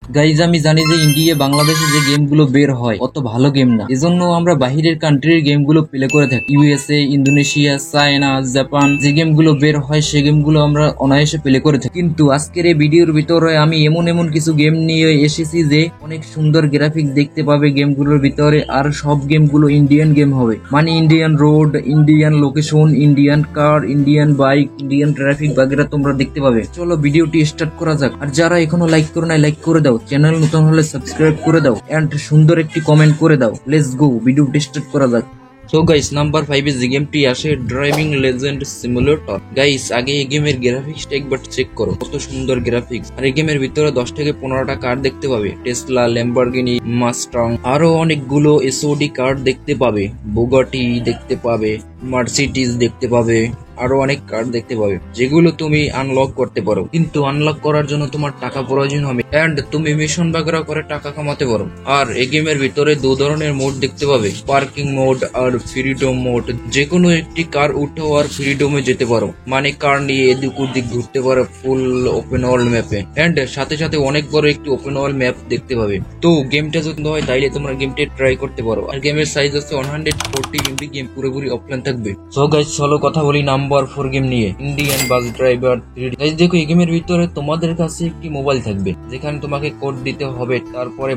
Guys আমি জানি যে ইন্ডিয়া বাংলাদেশে যে গেমগুলো বের হয় অত ভালো গেম না, এজন্য আমরা বাহিরের কান্ট্রির গেমগুলো প্লে করে থাকি। ইউএসএ, ইন্দোনেশিয়া, চায়না, জাপান যে গেমগুলো বের হয় সে গেমগুলো আমরা অনায়াসে প্লে করে থাকি। কিন্তু আজকের এই ভিডিওর ভিতরে আমি এমন এমন কিছু গেম নিয়ে এসেছি যে অনেক সুন্দর গ্রাফিক্স দেখতে পাবে গেমগুলোর ভিতরে, আর সব গেমগুলো ইন্ডিয়ান গেম হবে। মানে Indian road, Indian location, Indian car, Indian bike, Indian traffic বাগেরা তোমরা দেখতে পাবে। চলো ভিডিওটি স্টার্ট করা যাক। আর যারা এখনো লাইক করে নাই লাইক করে দাও, চ্যানেল নতুন হলে সাবস্ক্রাইব করে দাও এন্ড সুন্দর একটি কমেন্ট করে দাও। লেটস গো, ভিডিওটি স্টার্ট করা যাক। সো গাইস, নাম্বার 5 এ যে গেমটি আসে ড্রাইভিং লেজেন্ড সিমুলেটর। গাইস আগে এই গেমের গ্রাফিক্সটা একবার চেক করো, কত সুন্দর গ্রাফিক্স। আর এই গেমের ভিতরে 10 থেকে 15টা কার দেখতে পাবে, টেসলা, ল্যাম্বরগিনি, মাস্টাং, আরো অনেকগুলো এসওডি কার দেখতে পাবে, বুগাটি দেখতে পাবে, মার্সিডিজ দেখতে পাবে, আরো অনেক কার্ড দেখতে পাবে যেগুলো তুমি আনলক করতে পারো। কিন্তু আনলক করার জন্য তোমার টাকা প্রয়োজন হবে এন্ড তুমি মিশন বাগেরা করে টাকা কামাতে পারো। আর এই গেমের ভিতরে দু ধরনের মোড দেখতে পাবে, পার্কিং মোড আর ফ্রিডম মোড। যে কোনো একটি কার উঠো আর ফ্রিডমে যেতে পারো, মানে কার নিয়ে এদিক ওদিক ঘুরতে পারো ফুল ওপেন ওয়ার্ল্ড ম্যাপে। এন্ড সাথে সাথে অনেক বড় একটি ওপেন ওয়ার্ল্ড ম্যাপ দেখতে পাবে। তো গেমটা যদি হয় তাইলে তোমরা গেমটি ট্রাই করতে পারো। আর গেমের সাইজ হচ্ছে 140 MB, গেম পুরোপুরি অফলাইন থাকবে। সো গাইস চলো কথা বলি নাম্বার 4 গেম নিয়ে, Indian bus driver 3D। Guys দেখো, এই গেমের ভিতরে তোমাদের কাছে একটি মোবাইল থাকবে যেখানে তোমাকে কোড দিতে হবে, তারপরে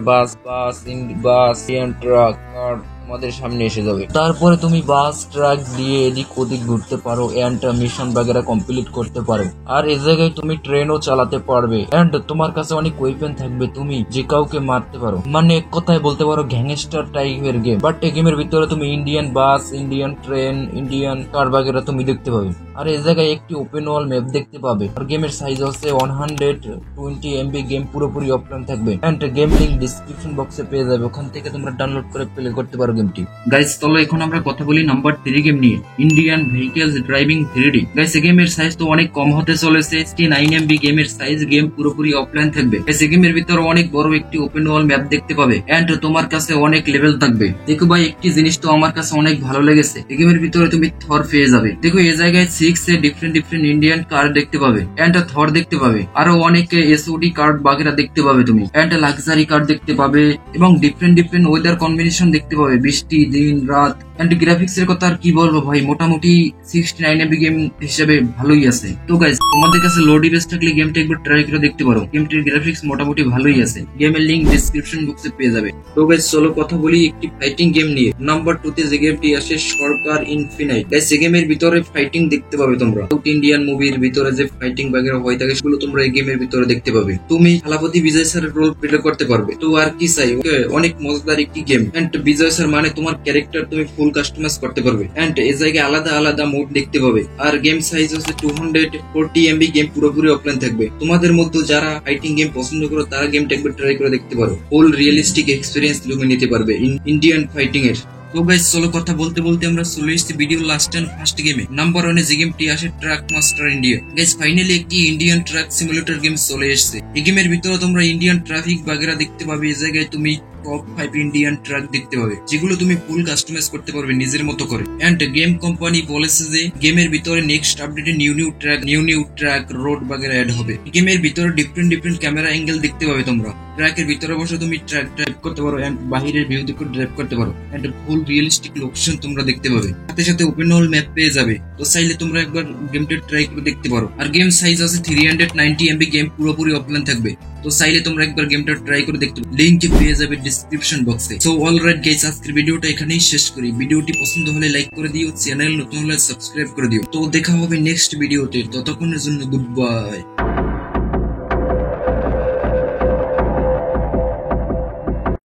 ইন্ডিয়ান ট্রাক কার তোমাদের সামনে এসে যাবে। তারপরে তুমি বাস ট্রাক দিয়ে এদিক ওদিক ঘুরতে পারো এন্ড মিশন বাগেরা কমপ্লিট করতে পারো। আর এই জায়গায় তুমি ট্রেনও চালাতে পারবে এন্ড তোমার কাছে অনেক ওয়েপেন থাকবে, তুমি যে কাউকে মারতে পারো। মানে এক কথায় বলতে পারো গ্যাংস্টার টাইপের গেম। বাট এই গেমের ভিতরে তুমি ইন্ডিয়ান বাস, ইন্ডিয়ান ট্রেন, ইন্ডিয়ান কার বাগেরা তুমি দেখতে পাবে। আর এই জায়গায় একটি ওপেন ওয়াল ম্যাপ দেখতে পাবে। আর গেমের সাইজ হচ্ছে 120 MB, গেম পুরোপুরি অফলাইন থাকবে এন্ড গেম লিংক ডিসক্রিপশন বক্সে পেয়ে যাবে, ওখান থেকে তোমরা ডাউনলোড করে প্লে করতে পারো গেমটি। গাইস চলো এখন আমরা কথা বলি নাম্বার 3 গেম নিয়ে, Indian vehicles driving 3D। Guys এই গেমের সাইজ তো অনেক কম হতে চলেছে, 69 MB গেমের সাইজ, গেম পুরোপুরি অফলাইন থাকবে। গাইস এই গেমের ভিতরে অনেক বড় একটি ওপেন ওয়াল ম্যাপ দেখতে পাবে এন্ড তোমার কাছে অনেক লেভেল থাকবে। দেখো ভাই, একটি জিনিস তো আমার কাছে অনেক ভালো লেগেছে, এই গেমের ভিতরে তুমি থর পেয়ে যাবে। দেখো এই জায়গায় 6 এ ডিফারেন্ট ইন্ডিয়ান কার দেখতে পাবে এন্ড থর দেখতে পাবে, আরো অনেক এসওডি কার্ড বাগেরা দেখতে পাবে তুমি এন্ড লাক্সারি কার্ড দেখতে পাবে এবং ডিফারেন্ট ওয়েদার কম্বিনেশন দেখতে পাবে, বৃষ্টি, দিন, রাত। এন্ড গ্রাফিক্স এর কথা আর কি বলবো ভাই, মোটামুটি 69 MB গেম হিসেবে ভালোই আছে। তো গাইস তোমাদের কাছে লো ডিভাইস থাকলে গেমটা একবার ট্রাই করে দেখতে পারো, গেমটির গ্রাফিক্স মোটামুটি ভালোই আছে, গেমের লিংক ডেসক্রিপশন বক্সে পেয়ে যাবে। তো গাইস চলো কথা বলি একটি ফাইটিং গেম নিয়ে, নাম্বার 2 তে যে গেমটি আসে সরকার ইনফিনাইট। গাইস এই গেমের ভিতরে ফাইটিং দেখতে পাবে তোমরা, সাউথ ইন্ডিয়ান মুভির ভিতরে যে ফাইটিং বাগেরা হয়ে থাকে সেগুলো তোমরা এই গেমের ভিতরে দেখতে পাবে। তুমি থালাপতি বিজয় স্যারের রোল প্লে করতে পারবে। তো আর কি চাই, অনেক মজাদার একটি গেম এন্ড বিজয় স্যার মানে তোমার ক্যারেক্টার তুমি ফুল কাস্টমাইজ করতে পারবে এন্ড এই জায়গায় আলাদা আলাদা মোড দেখতে পাবে। আর গেম সাইজ হচ্ছে 240 MB, গেম পুরোপুরি অফলাইন থাকবে। তোমাদের মধ্যে যারা ফাইটিং গেম পছন্দ করো তারা গেমটা একবার ট্রাই করে দেখতে পারো, ফুল রিয়েলিস্টিক এক্সপিরিয়েন্স তুমি নিতে পারবে ইন্ডিয়ান ফাইটিং এর। তো গাইস চলো কথা বলতে বলতে আমরা চলে এসেছি ভিডিও লাস্ট এন্ড ফার্স্ট গেমে, নাম্বার 1 এ যে গেমটি আসে truck master India. Guys finally একটি ইন্ডিয়ান ট্রাক সিমুলেটর গেম চলে এসেছে। এই গেমের ভিতরে তোমরা ইন্ডিয়ান ট্রাফিক বাগেরা দেখতে পাবে, এই জায়গায় তুমি টপ 5 ইন্ডিয়ান ট্রাক দেখতে পাবে যেগুলো তুমি ফুল কাস্টমাইজ করতে পারবে নিজের মতো করে। এন্ড গেম কোম্পানি বলেছে যে গেমের ভিতরে নেক্সট আপডেটে নিউ ট্রাক রোড বাগেরা অ্যাড হবে। গেমের ভিতরে ডিফারেন্ট ক্যামেরা অ্যাঙ্গেল দেখতে পাবে তোমরা, ট্র্যাকের ভিতরে বসে তুমি ট্র্যাক ড্রাইভ করতে পারো এন্ড বাহিরের ভিউ দেখে ড্রাইভ করতে পারো এন্ড ফুল রিয়েলিস্টিক লোকেশন তোমরা দেখতে পাবে, সাথে সাথে ওপেন ওয়ার্ল্ড ম্যাপ পেয়ে যাবে। তো চাইলে তোমরা একবার গেমটা ট্রাই করে দেখতে পারো। আর গেম সাইজ আছে 390 MB, গেম পুরোপুরি অফলাইন থাকবে। তো চাইলে তোমরা একবার গেমটা ট্রাই করে দেখতে পারো, লিংক পেয়ে যাবে ডিসক্রিপশন বক্সে। সো অলরাইট গাইস, আজকের ভিডিওটা এখানেই শেষ করি। ভিডিওটি পছন্দ হলে লাইক করে দিও, চ্যানেল নতুন হলে সাবস্ক্রাইব করে দিও। তো দেখা হবে নেক্সট ভিডিওতে, ততক্ষণের জন্য গুড বাই।